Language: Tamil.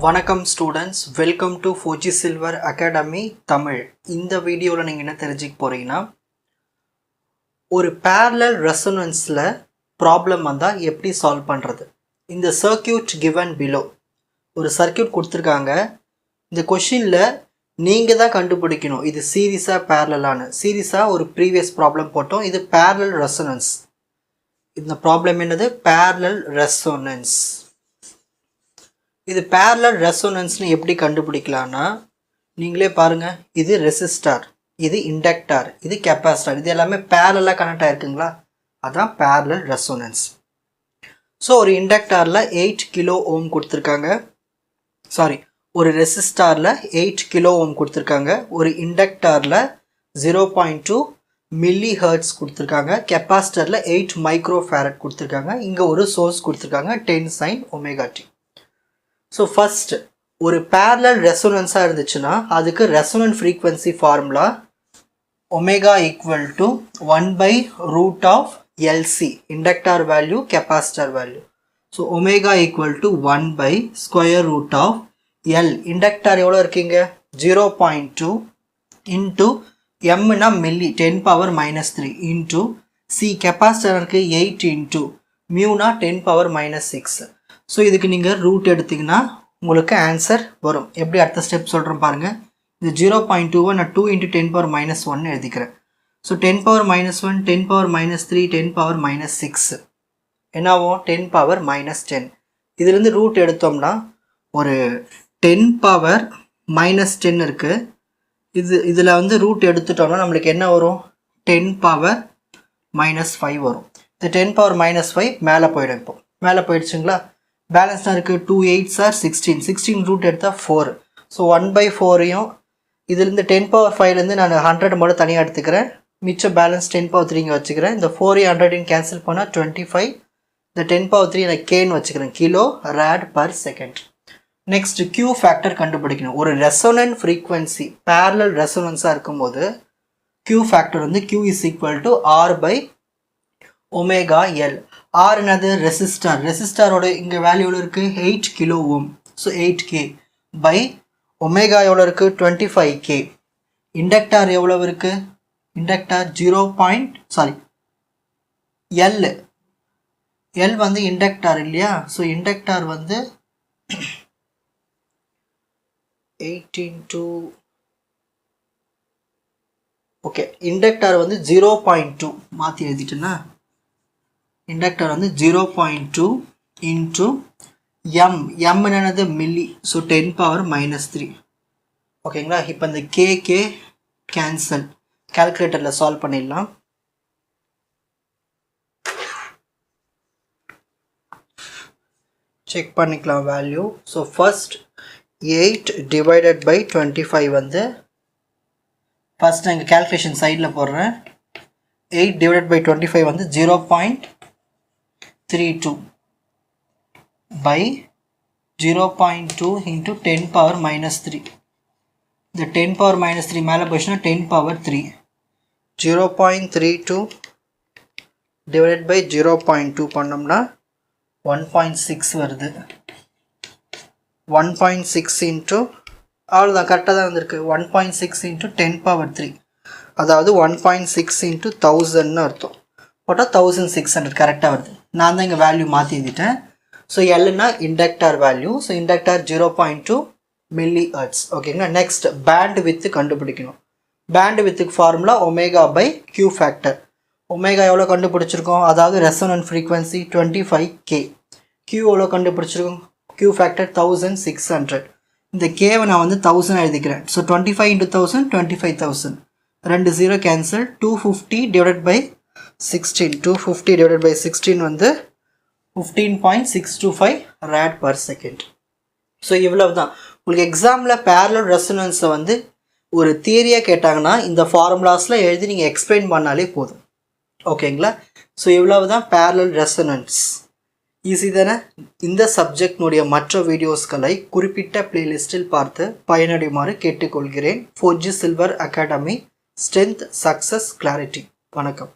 வணக்கம் students, welcome to 4G silver academy Tamil. இந்த வீடியோவில் நீங்கள் என்ன தெரிஞ்சுக்க போகிறீங்கன்னா, ஒரு பேரலல் ரெசோனன்ஸில் ப்ராப்ளம் வந்தால் எப்படி சால்வ் பண்ணுறது. இந்த சர்க்கியூட் கிவன் பிலோ ஒரு சர்க்கியூட் கொடுத்துருக்காங்க. இந்த கொஷினில் நீங்கள் தான் கண்டுபிடிக்கணும் இது சீரீஸாக பேரலான்னு. சீரீஸாக ஒரு ப்ரீவியஸ் ப்ராப்ளம் போட்டோம். இது பேரலல் ரெசோனன்ஸ். இந்த ப்ராப்ளம் என்னது? Parallel resonance. இது பேரலல் ரெசோனன்ஸ்னு எப்படி கண்டுபிடிக்கலான்னா, நீங்களே பாருங்கள். இது ரெசிஸ்டார், இது இண்டக்டார், இது கெப்பாசிட்டார். இது எல்லாமே பேரலாக கனெக்ட் ஆகிருக்குங்களா? அதான் பேரலல் ரெசோனன்ஸ். ஸோ ஒரு இண்டக்டாரில் 8 கிலோ ஓம் கொடுத்துருக்காங்க. ஒரு ரெசிஸ்டாரில் 8 கிலோ ஓம் கொடுத்துருக்காங்க. ஒரு இண்டக்டாரில் 0.2 மில்லி ஹெர்ட்ஸ் கொடுத்துருக்காங்க. கெப்பாசிட்டரில் 8 மைக்ரோ ஃபேரட் கொடுத்துருக்காங்க. இங்கே ஒரு சோர்ஸ் கொடுத்துருக்காங்க 10 sin ωt. ஸோ ஃபர்ஸ்ட் ஒரு பேரலல் ரெசோனன்ஸாக இருந்துச்சுன்னா அதுக்கு resonant frequency formula omega equal to 1/√LC, inductor value, capacitor value. So omega equal to 1/√L. Inductor எவ்வளோ இருக்கீங்க? 0.2 இன்ட்டு எம்னா மில்லி 10⁻³ இன்ட்டு சி கெப்பாசிட்டருக்கு 8 இன்ட்டு மியூனா 10⁻⁶. ஸோ இதுக்கு நீங்கள் ரூட் எடுத்திங்கன்னா உங்களுக்கு ஆன்சர் வரும். எப்படி அடுத்த ஸ்டெப் சொல்கிறேன் பாருங்கள். இது 0.2 நான் 2 × 10⁻⁻1 எழுதிக்கிறேன். ஸோ 10⁻⁻1 10⁻⁻3 10⁻⁻6 என்னாவும் 10⁻⁻10. இதுலேருந்து ரூட் எடுத்தோம்னா ஒரு 10⁻⁻10 இருக்குது. இதில் வந்து ரூட் எடுத்துட்டோம்னா நம்மளுக்கு என்ன வரும்? 10⁻⁻5 வரும். இந்த 10⁻⁻5 மேலே போயிடும். இப்போ மேலே போயிடுச்சுங்களா? பேலன்ஸ்டாக இருக்குது 2 8s are 16. 16 ரூட் எடுத்தால் 4. ஸோ 1/4யும் இதுலேருந்து 10⁻5லேருந்து நான் 100 மட்டும் தனியாக எடுத்துக்கிறேன். மிச்சம் பேலன்ஸ் 10⁻3 இங்கே வச்சுக்கிறேன். இந்த 4 100 கேன்சல் பண்ணால் 25. இந்த 10⁻3 நான் கேன்னு வச்சுக்கிறேன், kilo rad per second. Next Q factor கண்டுபிடிக்கணும். ஒரு ரெசோனன்ட் ஃப்ரீக்வன்சி பேரலல் ரெசோனன்ஸாக இருக்கும்போது Q ஃபேக்டர் வந்து Q is equal to R/ωL. R என்னது? ரெசிஸ்டார். ரெசிஸ்டாரோட இங்கே வேல்யூ எவ்வளோ இருக்குது? 8 kilo ohm. So 8K by omega எவ்வளோ இருக்குது? 25K. இண்டக்டார் எவ்வளோ இருக்குது? இண்டக்டார் L வந்து இண்டக்டார் இல்லையா? ஸோ இண்டக்டார் வந்து 8 ஓகே, இண்டக்டார் வந்து 0.2 மாற்றி எழுதிட்டேன்னா, இண்டக்டர் வந்து 0.2 இன்ட்டு எம் என்னது? மில்லி. ஸோ 10⁻⁻3. ஓகேங்களா? இப்போ இந்த கே கேன்சல். கால்குலேட்டரில் சால்வ் பண்ணிடலாம். செக் பண்ணிக்கலாம் வேல்யூ. ஸோ ஃபர்ஸ்ட் 8/25 வந்து ஃபர்ஸ்ட் நான் இங்கே கால்குலேஷன் சைடில் போடுறேன். 8/25 வந்து 0.32 by 0.2 into 10⁻⁻3. இந்த 10⁻⁻3 மேலே போயிடுச்சுன்னா 10⁻3. 0.32 divided by 0.2 பண்ணோம்னா 1.6 வருது. 1.6 into அவ்வளோதான், கரெக்டாக தான் வந்திருக்கு. 1.6 into 10⁻3, அதாவது 1.6 into 1000ன்னு அர்த்தம். போட்டால் 1600 கரெக்டாக வருது. நான் தான் இங்கே வேல்யூ மாற்றி எழுதிட்டேன். ஸோ எல்னா inductor value. So inductor 0.2 milli hertz. ஓகேங்களா? நெக்ஸ்ட் பேண்ட் வித்து கண்டுபிடிக்கணும். பேண்ட் வித்துக்கு ஃபார்முலா ஒமேகா/Q ஃபேக்டர். ஒமேகா எவ்வளோ கண்டுபிடிச்சிருக்கோம்? அதாவது ரெசோனன்ட் ஃப்ரீக்வன்சி 25K. Q எவ்வளோ கண்டுபிடிச்சிருக்கோம்? Q factor 1600. இந்த கேவை நான் வந்து 1000 எழுதிக்கிறேன். So 25 into 1000 25,000. 2 0 cancel. 250 divided by 16. 250 divided by 16 வந்து 15.625 rad per second. ஸோ இவ்வளவு தான். உங்களுக்கு எக்ஸாமில் பேரலல் ரெசோனன்ஸை வந்து ஒரு தியரியாக கேட்டாங்கன்னா இந்த ஃபார்முலாஸில் எழுதி நீங்கள் எக்ஸ்பிளைன் பண்ணாலே போதும். ஓகேங்களா? ஸோ இவ்வளவு தான் பேரலல் ரெசோனன்ஸ். ஈஸி தானே? இந்த சப்ஜெக்டினுடைய மற்ற வீடியோஸ்களை குறிப்பிட்ட பிளேலிஸ்டில் பார்த்து பயனடையுமாறு கேட்டுக்கொள்கிறேன். 4G silver academy, strength, success, clarity. வணக்கம்.